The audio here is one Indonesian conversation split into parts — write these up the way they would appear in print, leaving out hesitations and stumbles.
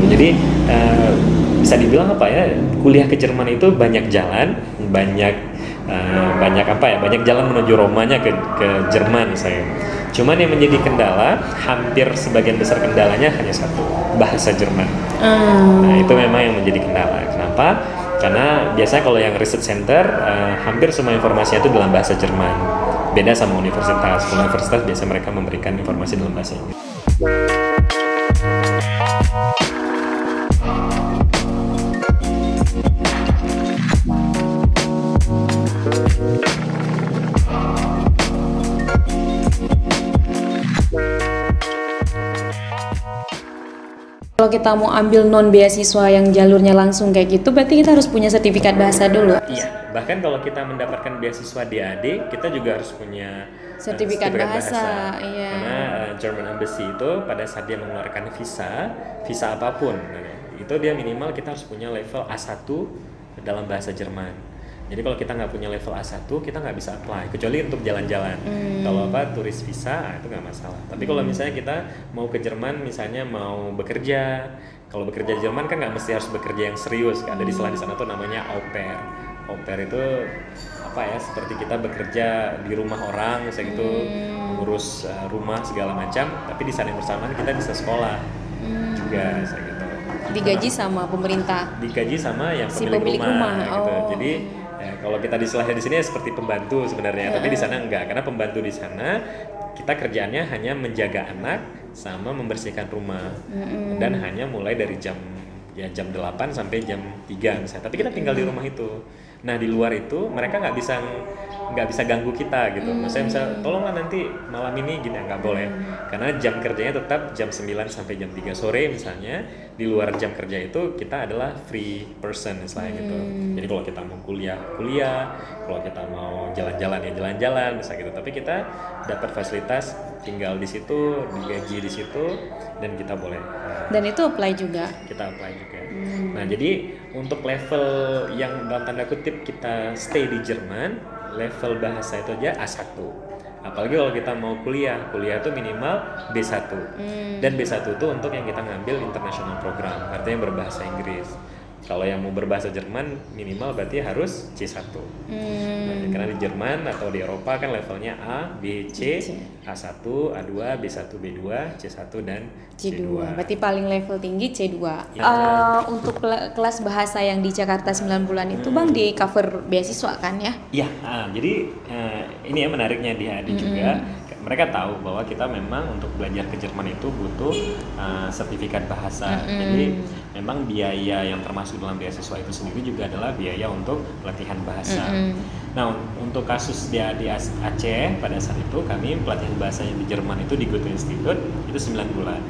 Jadi bisa dibilang apa ya, kuliah ke Jerman itu banyak jalan, banyak jalan menuju Romanya ke Jerman saya. Cuman yang menjadi kendala, hampir sebagian besar kendalanya hanya satu, bahasa Jerman. Nah itu memang yang menjadi kendala. Kenapa? Karena biasanya kalau yang research center, hampir semua informasinya itu dalam bahasa Jerman. Beda sama universitas. Kalau universitas biasanya mereka memberikan informasi dalam bahasa Inggris. Kalau kita mau ambil non beasiswa yang jalurnya langsung kayak gitu, berarti kita harus punya sertifikat bahasa dulu. Iya, bahkan kalau kita mendapatkan beasiswa DAD, kita juga harus punya sertifikat bahasa. Iya. Karena German Embassy itu pada saat dia mengeluarkan visa apapun, itu dia minimal kita harus punya level A1 dalam bahasa Jerman. Jadi kalau kita nggak punya level A1, kita nggak bisa apply, kecuali untuk jalan-jalan. Kalau turis visa, itu nggak masalah. Tapi kalau misalnya kita mau ke Jerman, misalnya mau bekerja, kalau bekerja di Jerman kan nggak mesti harus bekerja yang serius. Ada di sana tuh namanya au pair. Au pair itu apa ya? Seperti kita bekerja di rumah orang, misalnya gitu, mengurus rumah segala macam. Tapi di sana yang bersamaan kita bisa sekolah juga, misalnya gitu. Digaji sama pemerintah. Digaji sama yang si pemilik rumah. Gitu. Oh. Jadi kalau kita istilahnya di sini seperti pembantu sebenarnya, tapi di sana enggak, karena pembantu di sana kita kerjaannya hanya menjaga anak sama membersihkan rumah, dan hanya mulai dari jam 8 sampai jam 3 misalnya. Tapi kita tinggal di rumah itu. Nah di luar itu mereka nggak bisa ganggu kita gitu. Maksudnya misal tolonglah nanti malam ini gini, nggak boleh, karena jam kerjanya tetap jam 9 sampai jam 3 sore misalnya. Di luar jam kerja itu kita adalah free person misalnya gitu. Jadi kalau kita mau kuliah, kalau kita mau jalan-jalan ya jalan-jalan misalnya gitu. Tapi kita dapat fasilitas tinggal di situ, digaji di situ, dan kita boleh. Dan itu apply juga. Kita apply juga. Nah jadi untuk level yang dalam tanda kutip kita stay di Jerman, level bahasa itu aja A1. Apalagi kalau kita mau kuliah itu minimal B1. Dan B1 itu untuk yang kita ngambil international program, artinya berbahasa Inggris. Kalau yang mau berbahasa Jerman minimal berarti harus C1. Nah, karena di Jerman atau di Eropa kan levelnya A, B, C, A1, A2, B1, B2, C1 dan C2. Berarti paling level tinggi C2. Ya. Untuk kelas bahasa yang di Jakarta 9 bulan itu Bang di cover beasiswa kan ya? Iya, jadi ini ya menariknya di HAD juga. Mereka tahu bahwa kita memang untuk belajar ke Jerman itu butuh sertifikat bahasa. Jadi memang biaya yang termasuk dalam beasiswa itu sendiri juga adalah biaya untuk pelatihan bahasa. Nah untuk kasus di Aceh pada saat itu kami pelatihan bahasanya di Jerman itu di Goethe Institute itu 9 bulan.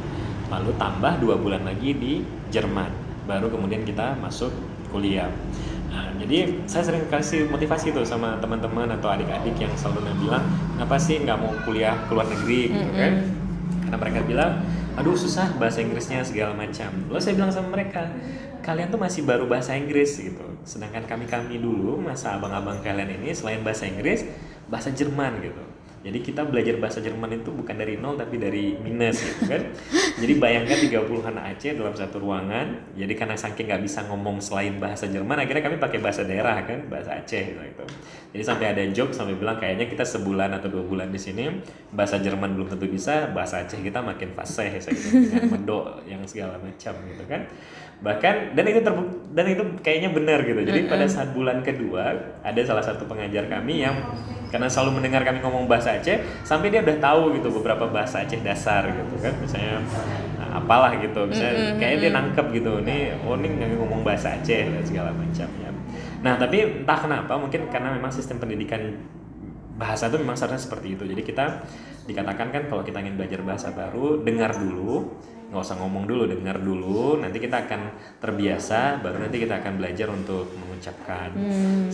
Lalu tambah 2 bulan lagi di Jerman. Baru kemudian kita masuk kuliah. Nah, jadi saya sering kasih motivasi tuh sama teman-teman atau adik-adik yang selalu bilang, kenapa sih nggak mau kuliah ke luar negeri gitu kan? Karena mereka bilang, aduh susah bahasa Inggrisnya segala macam. Lalu saya bilang sama mereka, kalian tuh masih baru bahasa Inggris gitu. Sedangkan kami dulu, masa abang-abang kalian ini selain bahasa Inggris, bahasa Jerman gitu. Jadi kita belajar bahasa Jerman itu bukan dari nol tapi dari minus gitu kan. Jadi bayangkan 30-an Aceh dalam satu ruangan. Jadi karena saking nggak bisa ngomong selain bahasa Jerman, akhirnya kami pakai bahasa daerah kan, bahasa Aceh gitu. Jadi sampai ada joke sampai bilang kayaknya kita sebulan atau 2 bulan di sini bahasa Jerman belum tentu bisa, bahasa Aceh kita makin fasih gitu, dengan medok yang segala macam gitu kan. Bahkan dan itu kayaknya benar gitu. Jadi pada saat bulan kedua ada salah satu pengajar kami yang karena selalu mendengar kami ngomong bahasa Aceh, sampai dia udah tahu gitu beberapa bahasa Aceh dasar gitu kan, misalnya apalah gitu, misalnya kayaknya dia nangkep gitu, ini ngomong bahasa Aceh dan segala macam ya. Nah tapi entah kenapa, mungkin karena memang sistem pendidikan bahasa itu memang seharusnya seperti itu. Jadi kita dikatakan kan kalau kita ingin belajar bahasa baru, dengar dulu, nggak usah ngomong dulu, dengar dulu, nanti kita akan terbiasa, baru nanti kita akan belajar untuk mengucapkan. 1-3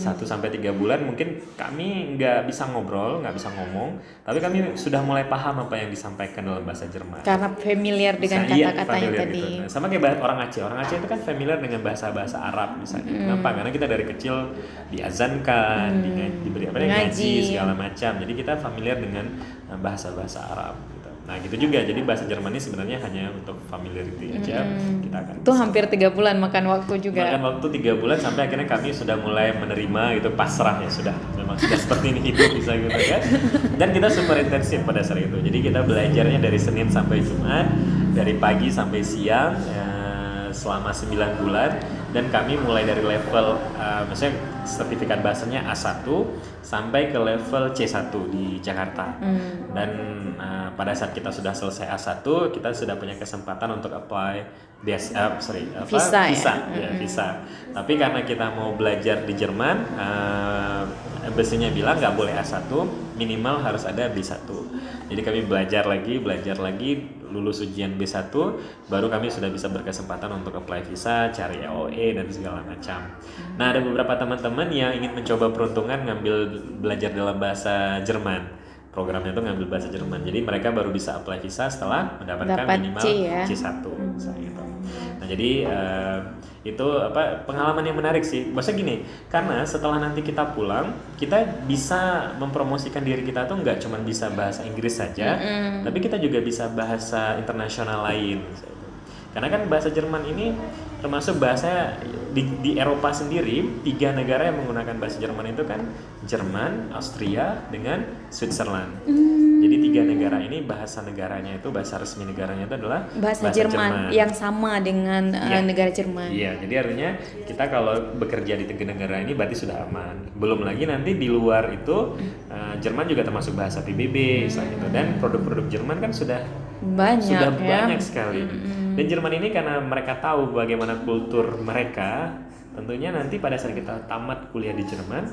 bulan mungkin kami nggak bisa ngobrol, nggak bisa ngomong, tapi kami sudah mulai paham apa yang disampaikan dalam bahasa Jerman. Karena familiar dengan kata-katanya tadi. Gitu. Sama kayak orang Aceh itu kan familiar dengan bahasa-bahasa Arab misalnya. Kenapa? Karena kita dari kecil diazankan, diberi ngaji segala macam. Jadi kita familiar dengan bahasa-bahasa Arab gitu. Nah gitu juga, jadi bahasa Jerman ini sebenarnya hanya untuk familiarity aja. Kita akan Itu hampir 3 bulan makan waktu juga. Makan waktu 3 bulan sampai akhirnya kami sudah mulai menerima gitu, pasrah ya sudah, memang sudah seperti ini hidup bisa gitu kan. Dan kita super intensif pada saat itu. Jadi kita belajarnya dari Senin sampai Jumat, dari pagi sampai siang selama 9 bulan. Dan kami mulai dari level maksudnya sertifikat bahasanya A1 sampai ke level C1 di Jakarta. Dan pada saat kita sudah selesai A1, kita sudah punya kesempatan untuk apply visa. Visa. Tapi karena kita mau belajar di Jerman, embassy-nya bilang nggak boleh A1, minimal harus ada B1. Jadi kami belajar lagi, lulus ujian B1, baru kami sudah bisa berkesempatan untuk apply visa, cari LOE dan segala macam. Nah, ada beberapa teman-teman yang ingin mencoba peruntungan belajar dalam bahasa Jerman. Programnya itu ngambil bahasa Jerman. Jadi mereka baru bisa apply visa setelah mendapatkan minimal C1. Gitu. Nah, jadi itu pengalaman yang menarik sih. Maksudnya gini, karena setelah nanti kita pulang, kita bisa mempromosikan diri kita tuh nggak cuma bisa bahasa Inggris saja, tapi kita juga bisa bahasa internasional lain. Karena kan bahasa Jerman ini termasuk bahasa di Eropa sendiri, 3 negara yang menggunakan bahasa Jerman itu kan Jerman, Austria, dengan Switzerland. Jadi 3 negara ini bahasa negaranya itu, bahasa resmi negaranya itu adalah bahasa Jerman yang sama dengan negara Jerman. Iya, jadi artinya kita kalau bekerja di 3 negara ini berarti sudah aman. Belum lagi nanti di luar itu Jerman juga termasuk bahasa PBB gitu. Dan produk-produk Jerman kan sudah banyak sekali. Dan Jerman ini karena mereka tahu bagaimana kultur mereka, tentunya nanti pada saat kita tamat kuliah di Jerman,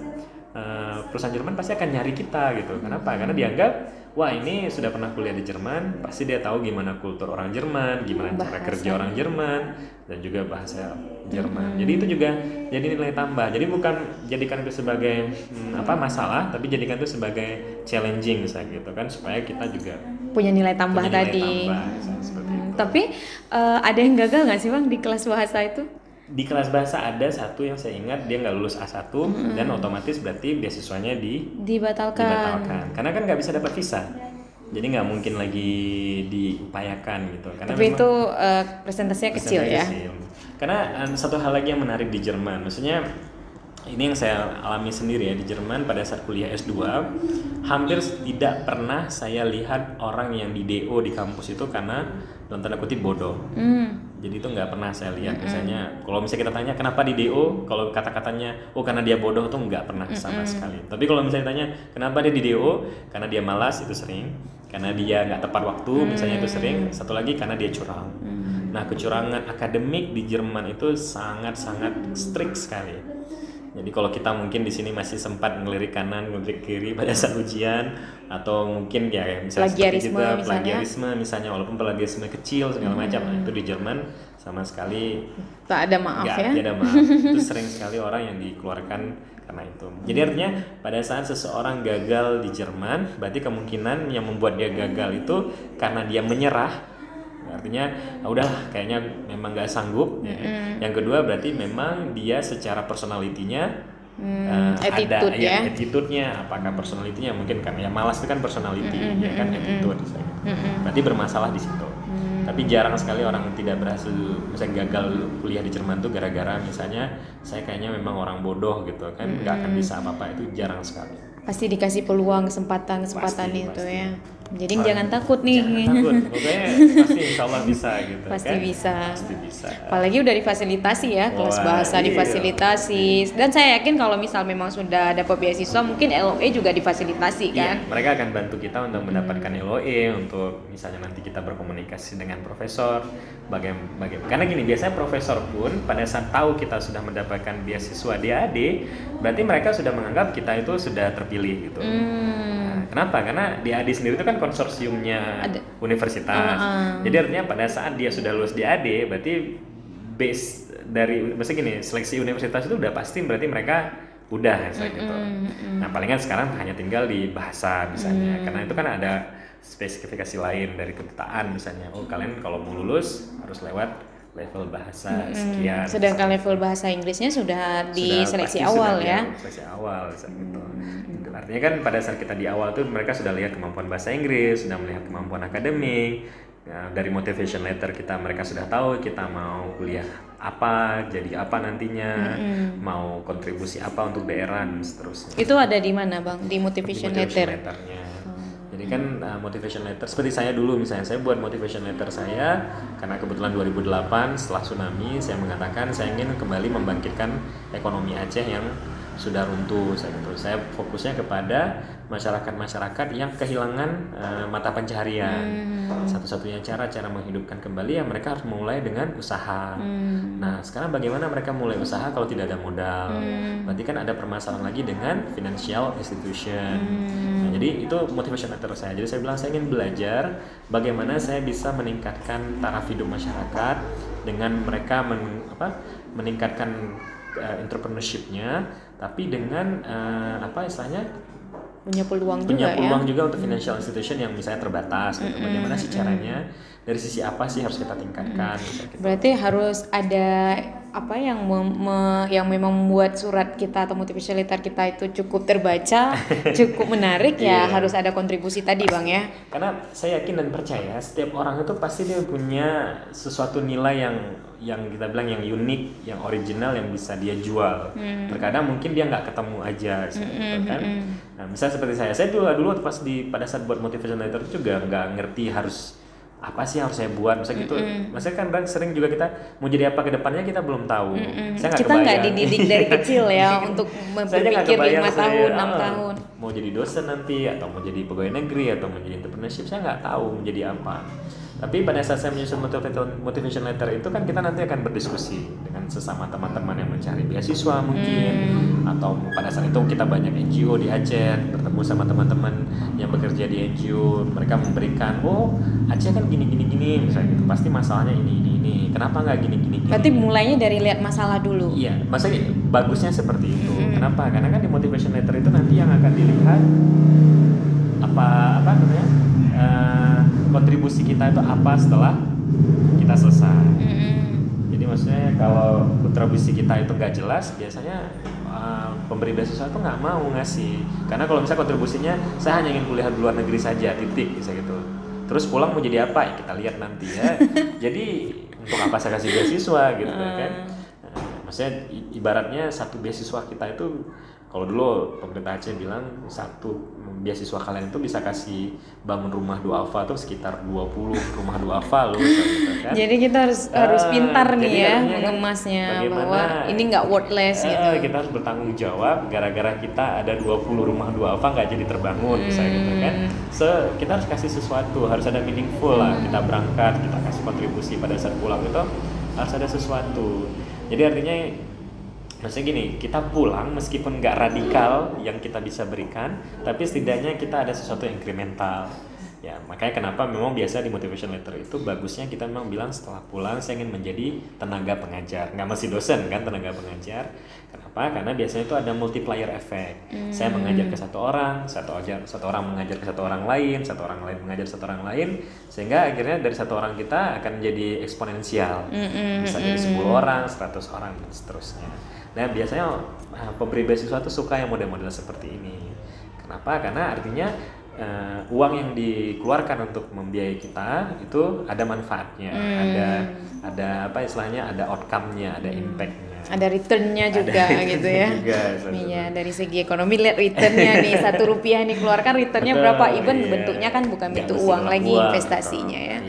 perusahaan Jerman pasti akan nyari kita gitu. Kenapa? Karena dianggap, wah ini sudah pernah kuliah di Jerman, pasti dia tahu gimana kultur orang Jerman, gimana cara kerja orang Jerman, dan juga bahasa Jerman. Jadi itu juga jadi nilai tambah. Jadi bukan jadikan itu sebagai masalah, tapi jadikan itu sebagai challenging misalnya gitu kan, supaya kita juga punya nilai tambah tadi. Tapi ada yang gagal nggak sih Bang di kelas bahasa itu? Di kelas bahasa ada satu yang saya ingat, dia nggak lulus A1 dan otomatis berarti beasiswanya dibatalkan. Karena kan nggak bisa dapat visa, jadi nggak mungkin lagi diupayakan gitu. Karena tapi itu presentasinya kecil ya. Karena satu hal lagi yang menarik di Jerman, maksudnya ini yang saya alami sendiri ya di Jerman pada saat kuliah S2, hampir tidak pernah saya lihat orang yang di DO di kampus itu karena dalam tanda kutip bodoh. Jadi itu nggak pernah saya lihat. Misalnya kalau misalnya kita tanya kenapa di DO, kalau kata-katanya karena dia bodoh, tuh nggak pernah sama sekali. Tapi kalau misalnya tanya kenapa dia di DO, karena dia malas, itu sering. Karena dia nggak tepat waktu, misalnya itu sering. Satu lagi karena dia curang. Nah, kecurangan akademik di Jerman itu sangat-sangat strict sekali. Jadi kalau kita mungkin di sini masih sempat ngelirik kanan, ngelirik kiri pada saat ujian, atau mungkin ya misalnya plagiarisme misalnya, walaupun plagiarisme kecil segala macam, itu di Jerman sama sekali tak ada maaf ya. Tidak ada maaf. Itu sering sekali orang yang dikeluarkan karena itu. Jadi artinya pada saat seseorang gagal di Jerman, berarti kemungkinan yang membuat dia gagal itu karena dia menyerah. Artinya udah kayaknya memang nggak sanggup. Yang kedua berarti memang dia secara personalitinya attitude-nya, apakah personalitinya mungkin kan ya, malas itu kan personality ya kan, attitude berarti bermasalah di situ. Tapi jarang sekali orang tidak berhasil, misalnya gagal kuliah di Jerman tuh gara-gara misalnya saya kayaknya memang orang bodoh gitu kan, nggak akan bisa apa-apa, itu jarang sekali. Pasti dikasih peluang, kesempatan itu pasti. Ya. Jadi jangan takut nih. Jangan takut, pokoknya pasti insya Allah bisa gitu. Pasti kan? bisa. Pasti bisa. Apalagi udah difasilitasi ya, kelas bahasa difasilitasi. Dan saya yakin kalau misal memang sudah dapat beasiswa, mungkin LOE juga difasilitasi kan. Iya, mereka akan bantu kita untuk mendapatkan LOE, untuk misalnya nanti kita berkomunikasi dengan profesor. Karena gini, biasanya profesor pun pada saat tahu kita sudah mendapatkan beasiswa DAD, berarti mereka sudah menganggap kita itu sudah terpilih gitu. Kenapa? Karena DAD sendiri itu kan konsorsiumnya universitas. Jadi artinya pada saat dia sudah lulus DAD, berarti base dari, maksudnya gini, seleksi universitas itu udah pasti, berarti mereka udah gitu. Nah palingan sekarang hanya tinggal di bahasa misalnya, karena itu kan ada spesifikasi lain dari kedutaan misalnya. Kalian kalau mau lulus harus lewat level bahasa sekian. Sedangkan level bahasa Inggrisnya sudah di seleksi awal ya. Seleksi awal gitu. Artinya kan pada saat kita di awal tuh mereka sudah lihat kemampuan bahasa Inggris, sudah melihat kemampuan akademik. Nah, dari motivation letter mereka sudah tahu kita mau kuliah apa, jadi apa nantinya, mau kontribusi apa untuk daerah dan seterusnya. Itu ada di mana Bang? Di motivation letter. Letternya. Jadi kan motivation letter seperti saya dulu misalnya, saya buat motivation letter saya karena kebetulan 2008 setelah tsunami saya mengatakan saya ingin kembali membangkitkan ekonomi Aceh yang sudah runtuh. Saya fokusnya kepada masyarakat yang kehilangan mata pencaharian. Satu-satunya cara menghidupkan kembali ya mereka harus mulai dengan usaha. Nah sekarang bagaimana mereka mulai usaha kalau tidak ada modal? Berarti kan ada permasalahan lagi dengan financial institution. Nah, jadi itu motivation letter saya. Jadi saya bilang saya ingin belajar bagaimana saya bisa meningkatkan taraf hidup masyarakat dengan mereka meningkatkan entrepreneurship-nya, tapi dengan punya peluang juga untuk financial institution yang misalnya terbatas gitu. Bagaimana sih caranya, dari sisi apa sih harus kita tingkatkan gitu. Berarti harus ada apa yang memang membuat surat kita atau motivation letter kita itu cukup terbaca, cukup menarik ya. Harus ada kontribusi tadi Bang ya. Karena saya yakin dan percaya setiap orang itu pasti dia punya sesuatu nilai yang kita bilang yang unik, yang original, yang bisa dia jual. Terkadang mungkin dia nggak ketemu aja gitu kan. Nah, misalnya seperti saya dulu pas pada saat buat motivation letter juga nggak ngerti harus apa sih yang harus saya buat, misalnya gitu. Maksudnya kan sering juga kita mau jadi apa ke depannya kita belum tahu. Kita nggak dididik dari kecil ya untuk berpikir 5 tahun, 6 tahun. Mau jadi dosen nanti, atau mau jadi pegawai negeri, atau mau jadi entrepreneurship, saya nggak tahu mau jadi apa. Tapi pada saat saya menyusun motivation letter itu kan kita nanti akan berdiskusi dengan sesama teman-teman yang mencari beasiswa mungkin, atau pada saat itu kita banyak NGO di Aceh, bertemu sama teman-teman yang bekerja di NGO, mereka memberikan, Aceh kan gini misalnya gitu, pasti masalahnya ini, kenapa nggak gini. Berarti mulainya dari lihat masalah dulu. Iya, maksudnya bagusnya seperti itu. Kenapa? Karena kan di motivation letter itu nanti yang akan dilihat apa namanya kontribusi kita itu apa setelah kita selesai. Jadi maksudnya kalau kontribusi kita itu nggak jelas, biasanya pemberi beasiswa itu nggak mau ngasih. Karena kalau misalnya kontribusinya saya hanya ingin kuliah di luar negeri saja, titik, bisa gitu. Terus pulang mau jadi apa? Ya kita lihat nanti ya. Jadi untuk apa saya kasih beasiswa gitu kan? Maksudnya ibaratnya satu beasiswa kita itu, kalau dulu pemerintah Aceh bilang satu beasiswa kalian itu bisa kasih bangun rumah duafa tuh sekitar 20 rumah duafa loh gitu kan. Jadi kita harus pintar nih ya mengemasnya bahwa ini nggak worthless gitu. Kita harus bertanggung jawab gara-gara kita ada 20 rumah duafa nggak jadi terbangun misalnya gitu kan. Kita harus kasih sesuatu, harus ada meaningful lah. Kita berangkat, kita kasih kontribusi pada saat pulang itu harus ada sesuatu. Jadi artinya maksudnya gini, kita pulang meskipun nggak radikal yang kita bisa berikan, tapi setidaknya kita ada sesuatu yang incremental. Ya, makanya kenapa memang biasa di motivation letter itu bagusnya kita memang bilang setelah pulang saya ingin menjadi tenaga pengajar, nggak mesti dosen kan, tenaga pengajar. Kenapa? Karena biasanya itu ada multiplier effect. Saya mengajar ke satu orang mengajar ke satu orang lain mengajar satu orang lain, sehingga akhirnya dari satu orang kita akan menjadi eksponensial. Bisa jadi 10 orang, 100 orang dan seterusnya. Nah biasanya pemberi beasiswa tuh suka yang model-model seperti ini. Kenapa? Karena artinya uang yang dikeluarkan untuk membiayai kita itu ada manfaatnya, ada apa istilahnya, ada outcome-nya, ada impact-nya, ada return-nya juga gitu ya. Iya, dari segi ekonomi lihat return-nya nih, 1 rupiah nih keluarkan return-nya berapa, even bentuknya kan bukan bentuk uang lagi, investasinya ya.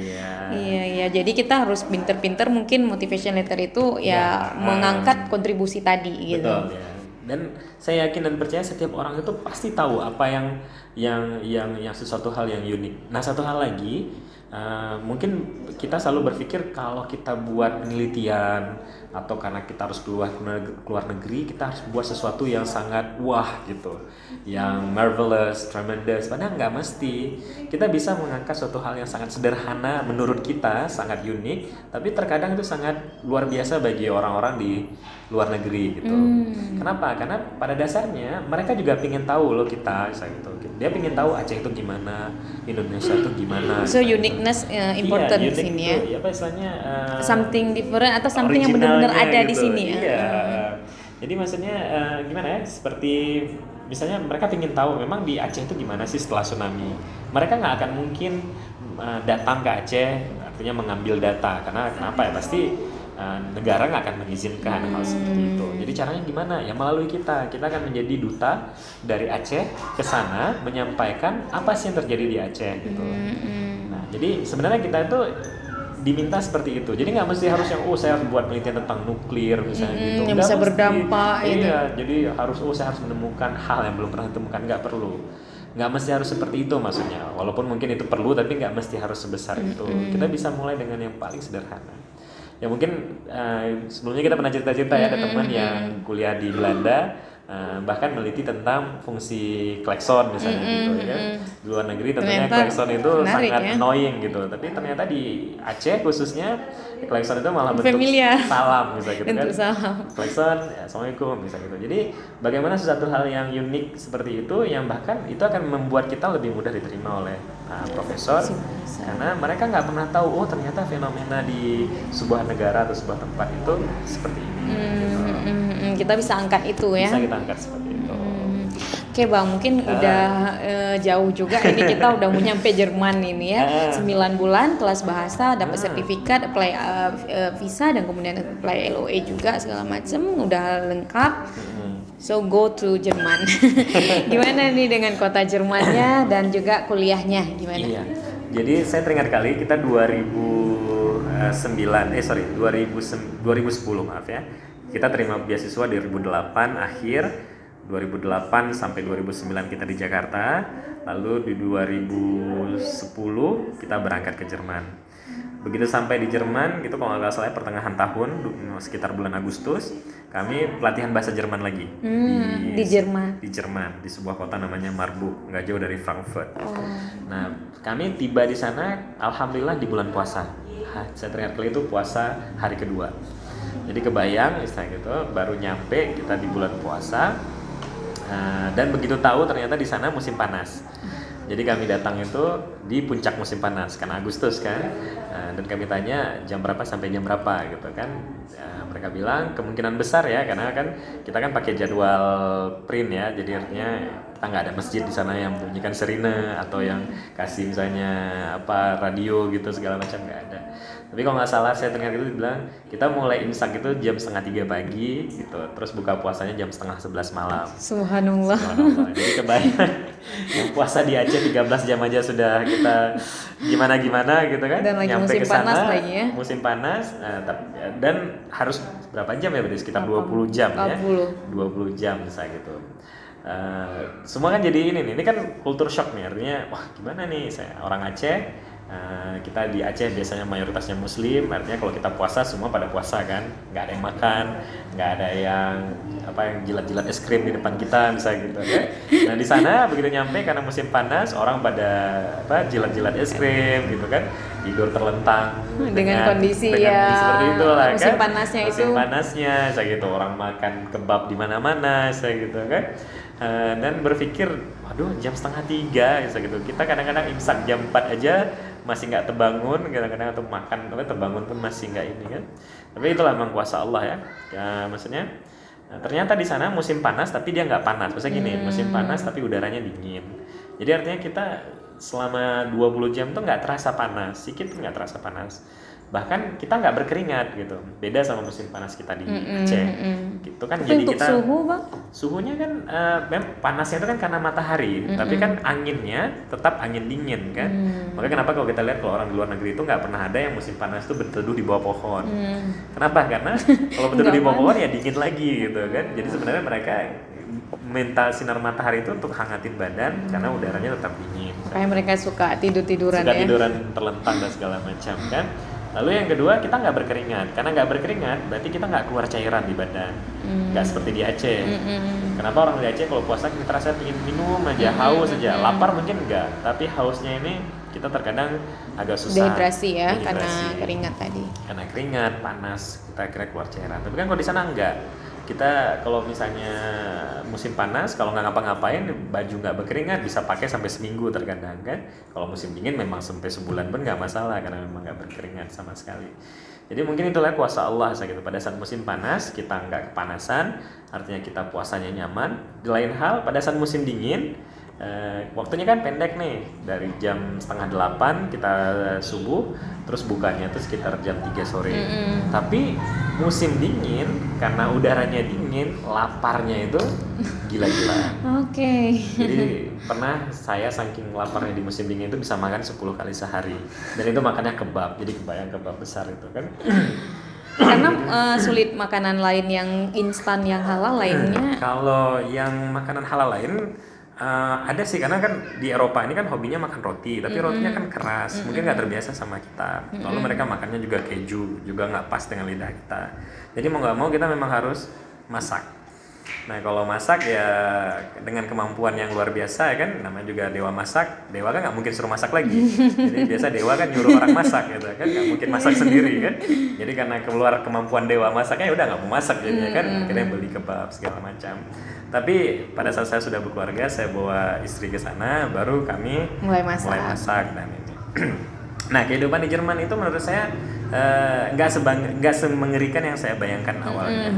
Iya, jadi kita harus pinter-pinter mungkin motivation letter itu ya mengangkat kontribusi tadi gitu. Betul, ya. Dan saya yakin dan percaya setiap orang itu pasti tahu apa yang sesuatu hal yang unik. Nah, satu hal lagi, mungkin kita selalu berpikir kalau kita buat penelitian atau karena kita harus keluar negeri, kita harus buat sesuatu yang sangat wah gitu, yang marvelous, tremendous. Padahal nggak mesti. Kita bisa mengangkat suatu hal yang sangat sederhana menurut kita, sangat unik, tapi terkadang itu sangat luar biasa bagi orang-orang di luar negeri gitu. Kenapa? Karena pada dasarnya mereka juga ingin tahu loh kita, gitu. dia pengen tahu Aceh itu gimana, Indonesia itu gimana. So uniqueness important di sini ya. Iya, apa istilahnya? Something different atau something yang benar-benar ada gitu. di sini ya. Iya. Jadi maksudnya gimana ya? Seperti misalnya mereka pengen tahu memang di Aceh itu gimana sih setelah tsunami. Mereka nggak akan mungkin datang ke Aceh, artinya mengambil data, karena kenapa ya? Pasti negara nggak akan mengizinkan hal seperti itu. Jadi caranya gimana? Ya melalui kita akan menjadi duta dari Aceh ke sana, menyampaikan apa sih yang terjadi di Aceh gitu. Nah, jadi sebenarnya kita itu diminta seperti itu. Jadi nggak mesti harus yang saya harus buat penelitian tentang nuklir misalnya gitu. Yang bisa berdampak. Iya, jadi saya harus menemukan hal yang belum pernah ditemukan, nggak perlu. Nggak mesti harus seperti itu maksudnya. Walaupun mungkin itu perlu, tapi nggak mesti harus sebesar itu. Kita bisa mulai dengan yang paling sederhana. Ya mungkin sebelumnya kita pernah cerita-cerita ya, ada teman yang kuliah di Belanda, bahkan meneliti tentang fungsi klakson misalnya gitu ya kan. Di luar negeri tentunya klakson itu sangat annoying gitu, tapi ternyata di Aceh khususnya klakson itu malah bentuk salam misalnya gitu kan. Klakson, ya, assalamualaikum misalnya gitu. Jadi bagaimana sesuatu hal yang unik seperti itu, yang bahkan itu akan membuat kita lebih mudah diterima oleh profesor, karena mereka nggak pernah tahu ternyata fenomena di sebuah negara atau sebuah tempat itu seperti ini. Kita bisa angkat itu ya. Bisa kita angkat seperti itu. Oke Bang, mungkin udah jauh juga ini, kita udah mau nyampe Jerman ini ya. 9 bulan kelas bahasa, dapat sertifikat, apply visa, dan kemudian apply LOA juga segala macam, udah lengkap. So go to Jerman. Gimana nih dengan kota Jermannya dan juga kuliahnya gimana? Iya. Jadi saya teringat kali kita 2010 maaf ya. Kita terima beasiswa di 2008 akhir, 2008 sampai 2009 kita di Jakarta, lalu di 2010 kita berangkat ke Jerman. Begitu sampai di Jerman gitu, kalau nggak salah pertengahan tahun, sekitar bulan Agustus, kami pelatihan bahasa Jerman lagi di Jerman. Di Jerman, di sebuah kota namanya Marburg, nggak jauh dari Frankfurt. Nah, kami tiba di sana, alhamdulillah di bulan puasa. Saya teringat kali itu puasa hari kedua. Jadi kebayang, istilah gitu, baru nyampe kita di bulan puasa, dan begitu tahu ternyata di sana musim panas. Jadi kami datang itu di puncak musim panas, karena Agustus kan, dan kami tanya jam berapa sampai jam berapa gitu kan. Mereka bilang kemungkinan besar ya, karena kan kita kan pakai jadwal print ya, jadi artinya kita nggak ada masjid di sana yang bunyikan sirine atau yang kasih misalnya radio gitu segala macam, nggak ada. Tapi kalau nggak salah saya dengar itu dibilang kita mulai imsak itu jam 2:30 pagi gitu, terus buka puasanya jam 10:30 malam. Subhanallah. Jadi kebayang yang puasa di Aceh 13 jam aja sudah kita gimana gitu kan. Dan lagi nyampe musim kesana, panas lagi ya. Musim panas, dan harus berapa jam ya, berarti sekitar 20 jam 40. ya. 20 jam misalnya gitu. Semua kan jadi ini kan kultur shock nih, artinya wah gimana nih, saya orang Aceh. Kita di Aceh biasanya mayoritasnya Muslim, artinya kalau kita puasa semua pada puasa kan, nggak ada yang makan, nggak ada yang jilat-jilat es krim di depan kita misalnya gitu kan. Nah di sana begitu nyampe karena musim panas, orang pada jilat-jilat es krim gitu kan, tidur terlentang dengan kondisi seperti itulah musim kan. Panasnya musim panasnya saya gitu, orang makan kebab di mana-mana saya gitu kan. Dan berpikir, waduh jam 2:30 gitu. Kita kadang-kadang imsak jam 4 aja masih nggak terbangun, kadang-kadang atau makan terbangun pun masih nggak ini kan. Tapi itulah memang kuasa Allah ya maksudnya ternyata di sana musim panas tapi dia nggak panas. Maksudnya gini, musim panas tapi udaranya dingin. Jadi artinya kita selama 20 jam tuh nggak terasa panas, sedikit pun nggak terasa panas. Bahkan kita nggak berkeringat gitu, beda sama musim panas kita di Aceh. Gitu kan. Tapi jadi untuk kita suhu Bang? Suhunya kan panasnya itu kan karena matahari, tapi kan anginnya tetap angin dingin kan. Makanya kenapa kalau kita lihat kalau orang di luar negeri itu nggak pernah ada yang musim panas itu berteduh di bawah pohon. Kenapa? Karena kalau berteduh di bawah pohon ya dingin lagi gitu kan. Jadi sebenarnya mereka minta sinar matahari itu untuk hangatin badan karena udaranya tetap dingin. Kayak mereka suka tiduran ya. Tiduran terlentang dan segala macam kan. Lalu yang kedua, kita nggak berkeringat. Karena nggak berkeringat, berarti kita nggak keluar cairan di badan. Nggak seperti di Aceh. Kenapa orang di Aceh kalau puasa kita terasa ingin minum aja, haus aja. Lapar mungkin nggak, tapi hausnya ini kita terkadang agak susah. Dehidrasi ya, karena keringat tadi. Karena keringat, panas, kita akhirnya keluar cairan. Tapi kan kalau di sana nggak. kita kalau misalnya musim panas, kalau nggak ngapa-ngapain, baju nggak berkeringat bisa pakai sampai seminggu terkadang kan. Kalau musim dingin memang sampai sebulan pun nggak masalah karena memang nggak berkeringat sama sekali. Jadi mungkin itulah kuasa Allah gitu. Pada saat musim panas kita nggak kepanasan, artinya kita puasanya nyaman. Di lain hal pada saat musim dingin, waktunya kan pendek nih, dari jam 7:30 kita subuh, terus bukanya itu sekitar jam 3 sore. Tapi musim dingin karena udaranya dingin, laparnya itu gila-gila. Oke. Jadi pernah saya saking laparnya di musim dingin itu bisa makan 10 kali sehari. Dan itu makannya kebab, jadi kebayang kebab besar itu kan. Karena sulit makanan lain yang instan yang halal lainnya. Kalau yang makanan halal lain ada sih, karena kan di Eropa ini kan hobinya makan roti, tapi rotinya kan keras, mungkin nggak terbiasa sama kita. Lalu mereka makannya juga keju, juga nggak pas dengan lidah kita. Jadi mau nggak mau kita memang harus masak. Nah kalau masak ya dengan kemampuan yang luar biasa ya kan, namanya juga dewa masak. Dewa kan nggak mungkin suruh masak lagi. Jadi biasa dewa kan nyuruh orang masak gitu kan, nggak mungkin masak sendiri kan. Jadi karena keluar kemampuan dewa masaknya, udah nggak mau masak jadinya kan, akhirnya beli kebab segala macam. Tapi pada saat saya sudah berkeluarga, saya bawa istri ke sana, baru kami mulai masak dan ini. Nah kehidupan di Jerman itu menurut saya nggak semengerikan yang saya bayangkan awalnya.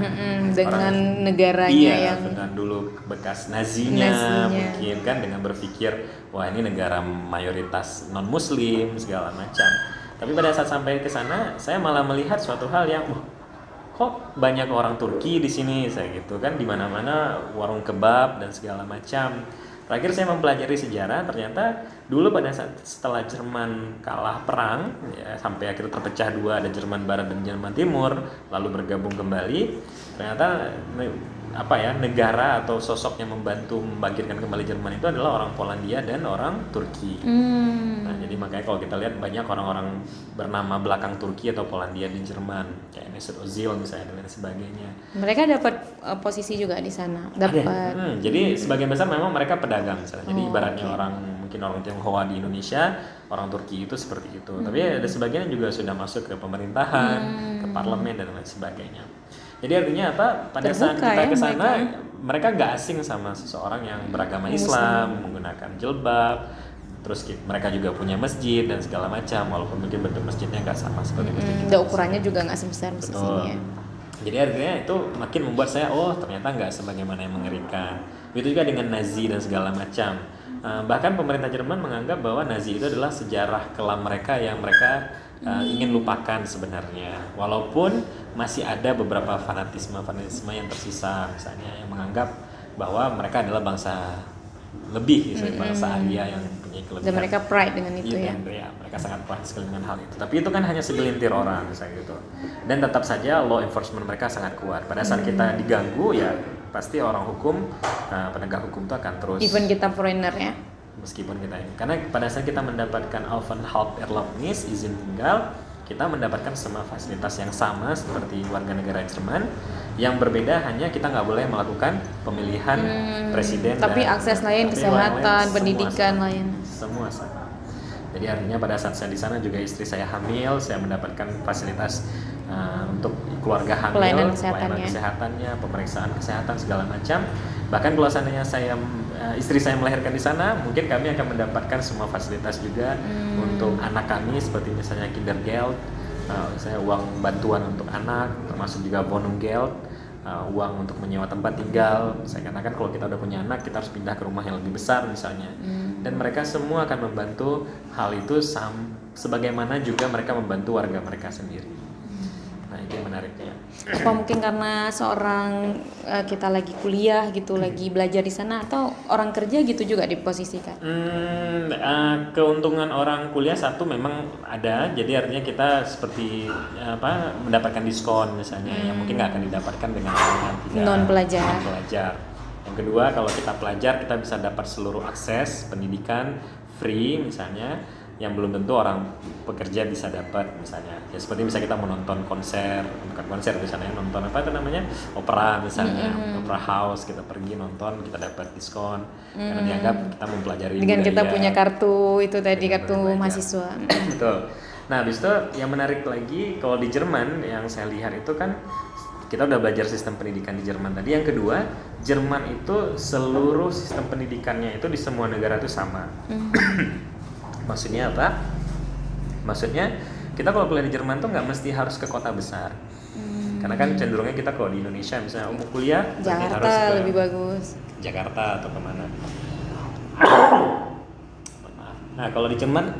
Dengan negaranya yang dengan dulu bekas Nazinya mungkin kan, dengan berpikir wah ini negara mayoritas non Muslim segala macam. Tapi pada saat sampai ke sana, saya malah melihat suatu hal yang kok banyak orang Turki di sini, saya gitu kan, di mana-mana warung kebab dan segala macam. Terakhir saya mempelajari sejarah, ternyata dulu pada saat setelah Jerman kalah perang, ya, sampai akhirnya terpecah dua, ada Jerman Barat dan Jerman Timur, lalu bergabung kembali. Ternyata negara atau sosok yang membantu membangkitkan kembali Jerman itu adalah orang Polandia dan orang Turki. Nah, jadi makanya kalau kita lihat banyak orang-orang bernama belakang Turki atau Polandia di Jerman, kayak Mesut Ozil misalnya dan sebagainya. Mereka dapat posisi juga di sana. Dapat. Jadi sebagian besar memang mereka pedagang misalnya. Jadi ibaratnya mungkin orang Tionghoa di Indonesia, orang Turki itu seperti itu. Tapi ada sebagian yang juga sudah masuk ke pemerintahan, ke parlemen dan lain sebagainya. Jadi artinya apa? Pada saat kita ke sana, mereka nggak asing sama seseorang yang beragama Islam, menggunakan jilbab. Terus mereka juga punya masjid dan segala macam, walaupun mungkin bentuk masjidnya nggak sama seperti masjid. Ukurannya juga nggak sebesar masjidnya. Jadi artinya itu makin membuat saya, ternyata nggak sebagaimana yang mengerikan. Begitu juga dengan Nazi dan segala macam. Bahkan pemerintah Jerman menganggap bahwa Nazi itu adalah sejarah kelam mereka yang mereka ingin lupakan sebenarnya, walaupun masih ada beberapa fanatisme yang tersisa, misalnya yang menganggap bahwa mereka adalah bangsa lebih, bangsa Arya yang punya kelebihan. Dan mereka pride dengan itu ya. Mereka sangat pride sekali dengan hal itu. Tapi itu kan hanya segelintir orang misalnya gitu. Dan tetap saja law enforcement mereka sangat kuat. Pada saat kita diganggu ya pasti orang hukum, penegak hukum itu akan terus. Even kita foreigner ya. Meskipun kita ini, karena pada saat kita mendapatkan Aufenthaltserlaubnis, izin tinggal, kita mendapatkan semua fasilitas yang sama seperti warga negara Jerman. Yang berbeda hanya kita nggak boleh melakukan pemilihan presiden. Tapi akses lain, kesehatan, pendidikan lain. Semua sama. Jadi artinya pada saat saya di sana juga istri saya hamil, saya mendapatkan fasilitas untuk keluarga hamil, pelayanan kesehatannya, pemeriksaan kesehatan segala macam. Bahkan kalau seandainya istri saya melahirkan di sana, mungkin kami akan mendapatkan semua fasilitas juga untuk anak kami, seperti misalnya Kindergeld, saya uang bantuan untuk anak, termasuk juga Wohnungsgeld, uang untuk menyewa tempat tinggal. Saya katakan kalau kita udah punya anak, kita harus pindah ke rumah yang lebih besar misalnya. Dan mereka semua akan membantu hal itu sebagaimana juga mereka membantu warga mereka sendiri. Nah itu yang menariknya. Apa mungkin karena seorang kita lagi kuliah gitu, lagi belajar di sana, atau orang kerja gitu juga diposisikan? Keuntungan orang kuliah satu memang ada, jadi artinya kita seperti mendapatkan diskon misalnya, yang mungkin nggak akan didapatkan dengan orang yang tidak non pelajar. Yang kedua, kalau kita pelajar kita bisa dapat seluruh akses pendidikan free misalnya, yang belum tentu orang pekerja bisa dapat misalnya. Ya seperti misalnya kita menonton bukan konser di sana, nonton opera misalnya, opera house, kita pergi nonton, kita dapat diskon karena dianggap kita mempelajari dengan budaya. Kita punya kartu itu tadi, kartu mahasiswa. Betul. Nah, habis itu yang menarik lagi kalau di Jerman yang saya lihat itu kan kita udah belajar sistem pendidikan di Jerman tadi. Yang kedua, Jerman itu seluruh sistem pendidikannya itu di semua negara itu sama. Maksudnya apa? Maksudnya kita kalau kuliah di Jerman tuh nggak mesti harus ke kota besar. Karena kan cenderungnya kita kalau di Indonesia misalnya mau kuliah Jakarta harus ke lebih bagus. Jakarta atau kemana. Nah kalau di Jerman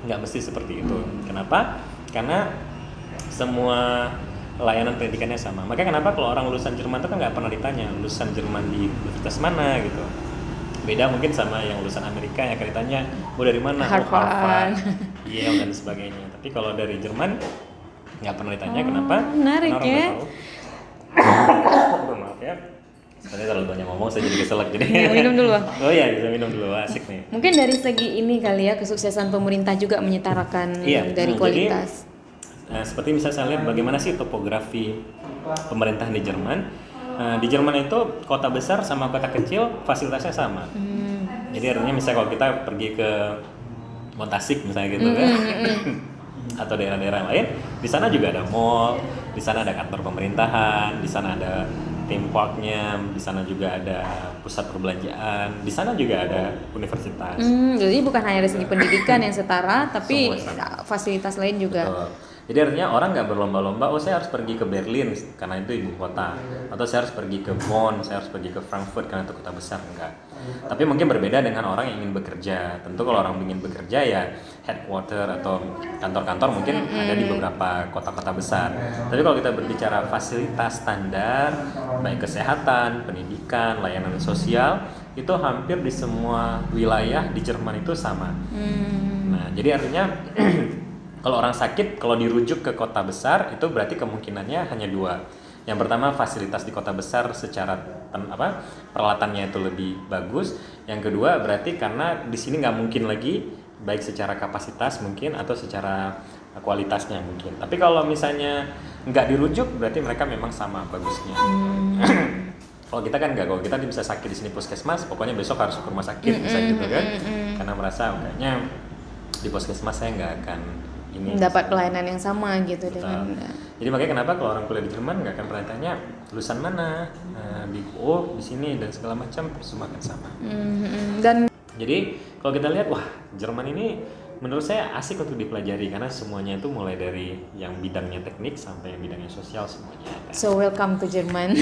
nggak mesti seperti itu. Kenapa? Karena semua layanan pendidikannya sama. Makanya kenapa kalau orang lulusan Jerman itu kan nggak pernah ditanya lulusan Jerman di universitas mana gitu. Beda mungkin sama yang lulusan Amerika yang akan ditanya mau dari mana, Harvard, Yale dan sebagainya. Tapi kalau dari Jerman nggak pernah ditanya. Kenapa? Menarik ya. Maaf ya. Sebenarnya terlalu banyak ngomong saya jadi keselak jadi. Minum dulu. Oh iya bisa minum dulu, asik nih. Mungkin dari segi ini kali ya kesuksesan pemerintah juga menyetarakan dari kualitas. Jadi, seperti misalnya saya lihat bagaimana sih topografi pemerintahan di Jerman. Di Jerman itu kota besar sama kota kecil fasilitasnya sama. Jadi artinya misalnya kalau kita pergi ke Montasik misalnya gitu kan, atau daerah-daerah lain, di sana juga ada mall, di sana ada kantor pemerintahan, di sana ada theme parknya, di sana juga ada pusat perbelanjaan, di sana juga ada universitas. Jadi bukan hanya dari segi pendidikan yang setara, tapi fasilitas lain juga. Betul. Jadi artinya orang nggak berlomba-lomba, oh saya harus pergi ke Berlin karena itu ibu kota, atau saya harus pergi ke Bonn, saya harus pergi ke Frankfurt karena itu kota besar, enggak. Tapi mungkin berbeda dengan orang yang ingin bekerja. Tentu kalau orang ingin bekerja ya headquarter atau kantor-kantor mungkin ada di beberapa kota-kota besar. Tapi kalau kita berbicara fasilitas standar, baik kesehatan, pendidikan, layanan sosial, itu hampir di semua wilayah di Jerman itu sama. Nah, jadi artinya kalau orang sakit, kalau dirujuk ke kota besar, itu berarti kemungkinannya hanya dua. Yang pertama, fasilitas di kota besar secara peralatannya itu lebih bagus. Yang kedua, berarti karena di sini nggak mungkin lagi, baik secara kapasitas mungkin atau secara kualitasnya mungkin. Tapi kalau misalnya nggak dirujuk, berarti mereka memang sama bagusnya. Kalau kita kan nggak, kalau kita bisa sakit di sini puskesmas, pokoknya besok harus ke rumah sakit, misalnya gitu kan? Karena merasa kayaknya di puskesmas saya nggak akan dapat pelayanan yang sama gitu. Dengan jadi makanya kenapa kalau orang kuliah di Jerman nggak akan pernah tanya lulusan mana, di sini dan segala macam, semua akan sama. Dan jadi kalau kita lihat, wah Jerman ini menurut saya asik untuk dipelajari karena semuanya itu mulai dari yang bidangnya teknik sampai yang bidangnya sosial semuanya. So welcome to Jerman.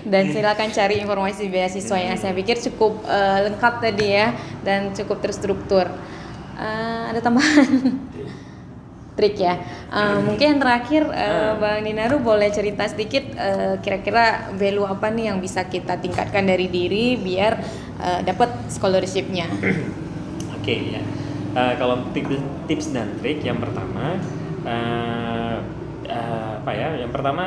Dan silakan cari informasi beasiswa yang saya pikir cukup lengkap tadi ya dan cukup terstruktur. Ada tambahan trik ya. Mungkin yang terakhir Bang Dinaru boleh cerita sedikit kira-kira value apa nih yang bisa kita tingkatkan dari diri biar dapat scholarship-nya. Oke, ya. Kalau tips dan trik yang pertama Yang pertama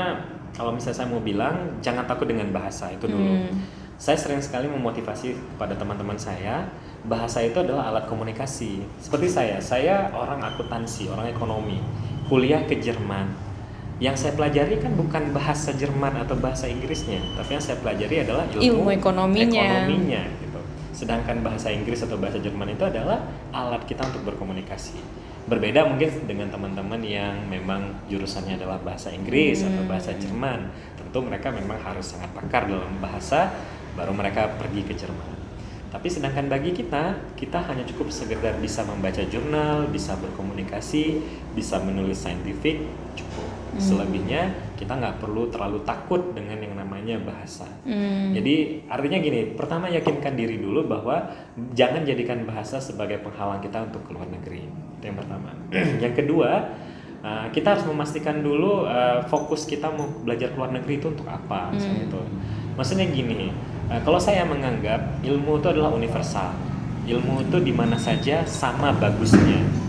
kalau misalnya saya mau bilang jangan takut dengan bahasa itu dulu. Saya sering sekali memotivasi kepada teman-teman saya, bahasa itu adalah alat komunikasi. Seperti saya orang akuntansi, orang ekonomi, kuliah ke Jerman. Yang saya pelajari kan bukan bahasa Jerman atau bahasa Inggrisnya, tapi yang saya pelajari adalah ilmu ekonominya gitu. Sedangkan bahasa Inggris atau bahasa Jerman itu adalah alat kita untuk berkomunikasi. Berbeda mungkin dengan teman-teman yang memang jurusannya adalah bahasa Inggris atau bahasa Jerman. Tentu mereka memang harus sangat pakar dalam bahasa, baru mereka pergi ke Jerman. Tapi sedangkan bagi kita hanya cukup sekedar bisa membaca jurnal, bisa berkomunikasi, bisa menulis saintifik, cukup. Selebihnya kita nggak perlu terlalu takut dengan yang namanya bahasa. Jadi artinya gini, pertama yakinkan diri dulu bahwa jangan jadikan bahasa sebagai penghalang kita untuk keluar negeri. Itu yang pertama. Yang kedua, kita harus memastikan dulu fokus kita mau belajar keluar negeri itu untuk apa. Itu. Maksudnya gini, kalau saya menganggap ilmu itu adalah universal. Ilmu itu di mana saja sama bagusnya.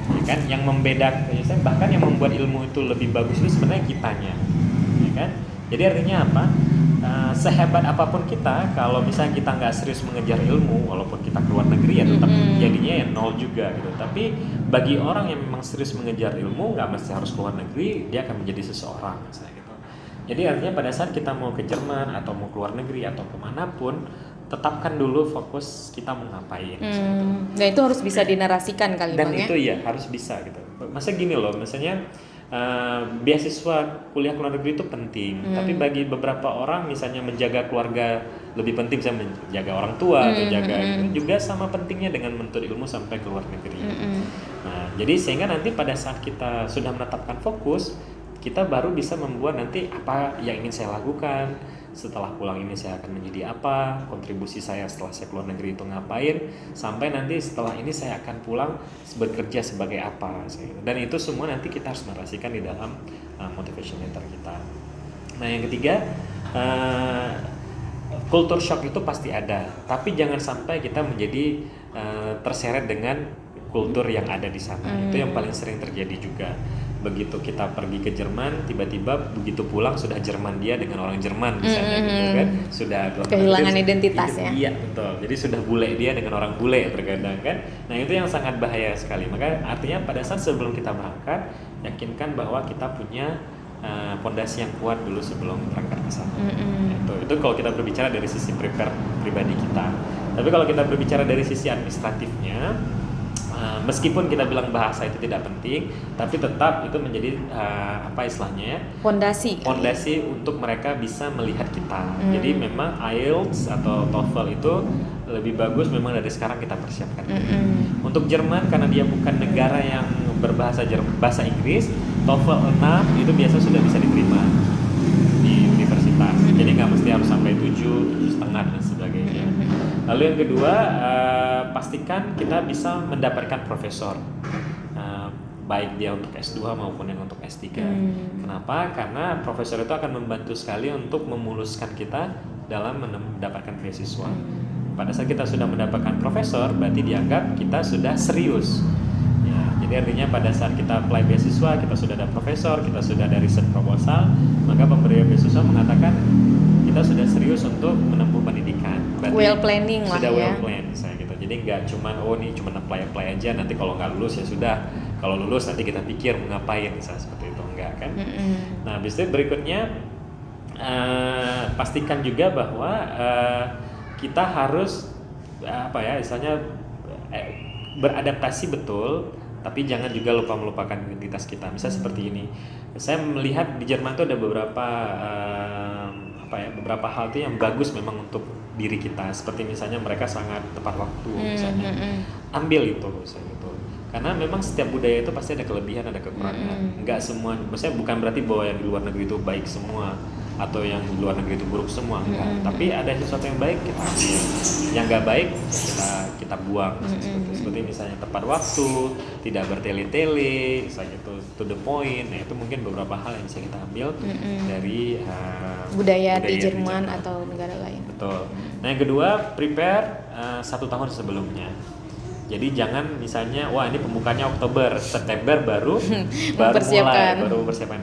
Ya kan, yang membedakan, bahkan yang membuat ilmu itu lebih bagus itu sebenarnya kitanya, ya kan? Jadi artinya apa? Sehebat apapun kita, kalau misalnya kita nggak serius mengejar ilmu, walaupun kita keluar negeri ya tetap jadinya ya nol juga gitu. Tapi bagi orang yang memang serius mengejar ilmu, nggak mesti harus keluar negeri, dia akan menjadi seseorang, misalnya gitu. Jadi artinya pada saat kita mau ke Jerman atau mau keluar negeri atau kemanapun, tetapkan dulu fokus kita mau ngapain. Dan itu harus bisa dinarasikan kali dan Bang, itu ya harus bisa gitu. Masa gini loh, misalnya beasiswa kuliah ke luar negeri itu penting, tapi bagi beberapa orang misalnya menjaga keluarga lebih penting, misalnya menjaga orang tua atau jaga gitu, juga sama pentingnya dengan menuntut ilmu sampai ke luar negeri. Nah, jadi sehingga nanti pada saat kita sudah menetapkan fokus, kita baru bisa membuat nanti apa yang ingin saya lakukan setelah pulang ini, saya akan menjadi apa, kontribusi saya setelah saya keluar negeri itu ngapain, sampai nanti setelah ini saya akan pulang bekerja sebagai apa. Dan itu semua nanti kita harus narasikan di dalam motivation letter kita. Nah, yang ketiga, culture shock itu pasti ada, tapi jangan sampai kita menjadi terseret dengan kultur yang ada di sana. Itu yang paling sering terjadi juga. Begitu kita pergi ke Jerman, tiba-tiba begitu pulang sudah Jerman dia dengan orang Jerman misalnya gitu kan, sudah kehilangan identitas ya. Iya betul. Jadi sudah bule dia dengan orang bule terkadang kan. Nah itu yang sangat bahaya sekali. Maka artinya pada saat sebelum kita berangkat, yakinkan bahwa kita punya fondasi yang kuat dulu sebelum berangkat ke sana. Itu kalau kita berbicara dari sisi prepare pribadi kita. Tapi kalau kita berbicara dari sisi administratifnya, meskipun kita bilang bahasa itu tidak penting, tapi tetap itu menjadi apa istilahnya? Fondasi untuk mereka bisa melihat kita. Jadi memang IELTS atau TOEFL itu lebih bagus memang dari sekarang kita persiapkan. Untuk Jerman karena dia bukan negara yang berbahasa bahasa Inggris, TOEFL 6 itu biasa sudah bisa diterima di universitas. Jadi nggak mesti harus sampai 7,5 dan sebagainya. Lalu yang kedua, pastikan kita bisa mendapatkan profesor, baik dia untuk S2 maupun yang untuk S3. Kenapa? Karena profesor itu akan membantu sekali untuk memuluskan kita dalam mendapatkan beasiswa. Pada saat kita sudah mendapatkan profesor, berarti dianggap kita sudah serius. Ya, jadi artinya pada saat kita apply beasiswa, kita sudah ada profesor, kita sudah ada riset proposal, maka pemberi beasiswa mengatakan kita sudah serius untuk menempuh pendidikan. Berarti well planning lah ya. Sudah well plan saya gitu. Jadi nggak cuman cuma apply aja, nanti kalau nggak lulus ya sudah. Kalau lulus nanti kita pikir mau ngapain, misalnya seperti itu, enggak kan? Nah, habis itu berikutnya pastikan juga bahwa kita harus istilahnya beradaptasi betul, tapi jangan juga melupakan identitas kita. Misalnya seperti ini. Saya melihat di Jerman itu ada beberapa hal itu yang bagus memang untuk diri kita, seperti misalnya mereka sangat tepat waktu misalnya. Ambil itu misalnya gitu. Karena memang setiap budaya itu pasti ada kelebihan, ada kekurangan. Enggak semua, maksudnya bukan berarti bahwa yang di luar negeri itu baik semua atau yang di luar negeri itu buruk semua, enggak. Tapi ada sesuatu yang baik kita ambil, yang enggak baik kita buang. Seperti misalnya tepat waktu, tidak bertele-tele, misalnya itu to the point. Nah, itu mungkin beberapa hal yang bisa kita ambil dari budaya di Jerman atau negara lain. Betul. Nah, yang kedua, prepare 1 tahun sebelumnya. Jadi jangan misalnya, wah ini pembukanya Oktober, September baru mempersiapkan,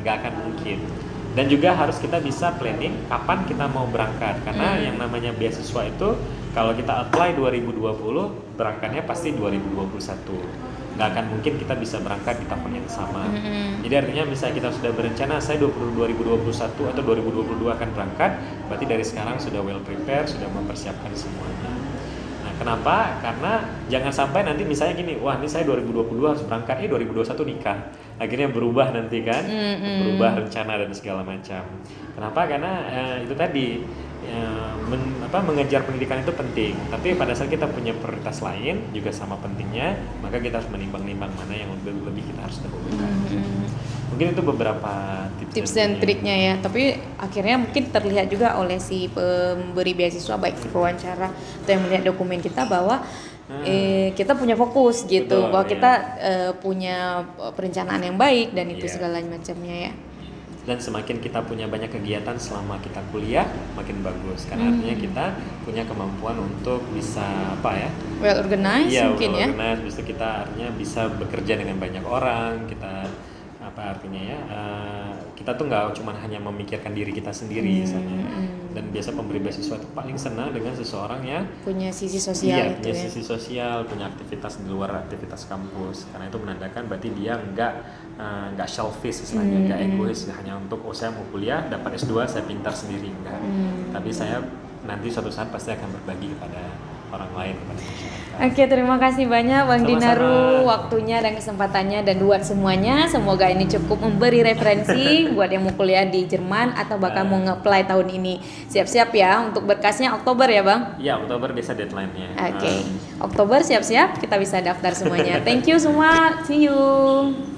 nggak akan mungkin. Dan juga harus kita bisa planning kapan kita mau berangkat, karena yang namanya beasiswa itu kalau kita apply 2020, berangkatnya pasti 2021. Nggak akan mungkin kita bisa berangkat di tahun yang sama. Jadi artinya misalnya kita sudah berencana saya 2021 atau 2022 akan berangkat, berarti dari sekarang sudah well prepare, sudah mempersiapkan semuanya. Kenapa? Karena jangan sampai nanti misalnya gini, wah ini saya 2022 harus berangkat, 2021 nikah. Akhirnya berubah nanti kan, berubah rencana dan segala macam. Kenapa? Karena itu tadi, mengejar pendidikan itu penting. Tapi pada saat kita punya prioritas lain juga sama pentingnya, maka kita harus menimbang-nimbang mana yang lebih kita harus dahulukan. Mungkin itu beberapa tips dan triknya ya. Tapi akhirnya mungkin terlihat juga oleh si pemberi beasiswa, baik wawancara atau yang melihat dokumen kita, bahwa kita punya fokus gitu. Betul, bahwa kita punya perencanaan yang baik dan itu segala macamnya ya. Dan semakin kita punya banyak kegiatan selama kita kuliah, makin bagus. Karena artinya kita punya kemampuan untuk bisa well organized mungkin well organized. Bisa kita artinya bisa bekerja dengan banyak orang. Kita kita tuh nggak cuma hanya memikirkan diri kita sendiri misalnya. Dan biasa pemberi beasiswa itu paling senang dengan seseorang yang punya sisi sosial, punya sisi sosial, punya aktivitas di luar aktivitas kampus. Karena itu menandakan berarti dia nggak selfish istilahnya, nggak egois hanya untuk saya mau kuliah dapat S2 saya pintar sendiri, enggak. Tapi saya nanti suatu saat pasti akan berbagi kepada orang lain kepada masyarakat. Oke, terima kasih banyak Bang Sama-sama. Dinaru waktunya dan kesempatannya dan buat semuanya. Semoga ini cukup memberi referensi buat yang mau kuliah di Jerman atau bahkan mau nge-apply tahun ini. Siap-siap ya untuk berkasnya Oktober ya Bang? Ya, Oktober biasa deadline-nya. Oke. Oktober siap-siap kita bisa daftar semuanya. Thank you semua. See you.